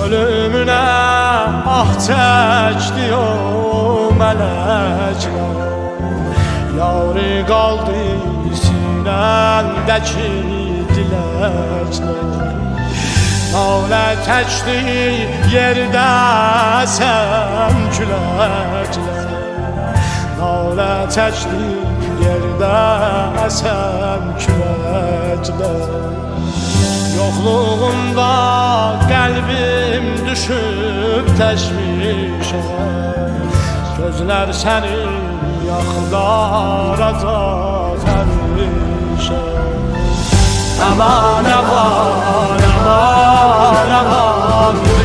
Ölümüne ah çəkdi o mələklər. Yari qaldı sinəndəki diləklər. Nalə çəkdi yerdə sən küləklər. Nalə çəkdi yerdə sən küləklər. Yoxluğunda qəlbim düşüb təşvişə. Gözlər səni yaxlaracaq həmişə. Aman, aman, aman, aman.